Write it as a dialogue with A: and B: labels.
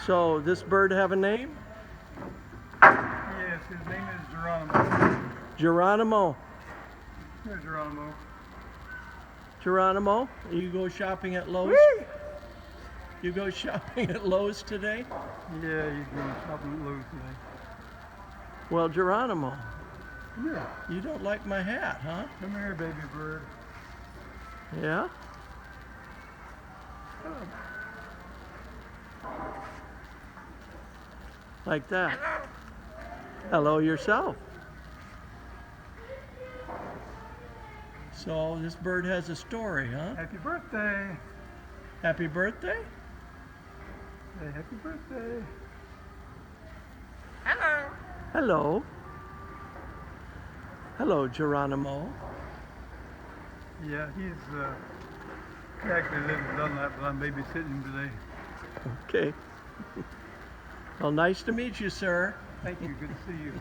A: So this bird have a name?
B: Yes, his name is Geronimo.
A: Geronimo.
B: Here's Geronimo.
A: Geronimo, you go shopping at Lowe's?
B: Whee!
A: You go shopping at Lowe's today?
B: Yeah, he's going shopping at Lowe's today.
A: Well, Geronimo,
B: Yeah.
A: you don't like my hat, huh?
B: Come here, baby bird.
A: Yeah? Like that. Hello yourself. So this bird has a story, huh?
B: Happy birthday.
A: Happy birthday?
B: Hey, happy birthday.
A: Hello. Hello, Geronimo.
B: Yeah, he actually lives in Dunlap, but I'm babysitting him today.
A: Okay. Well, nice to meet you, sir.
B: Thank you. Good to see you.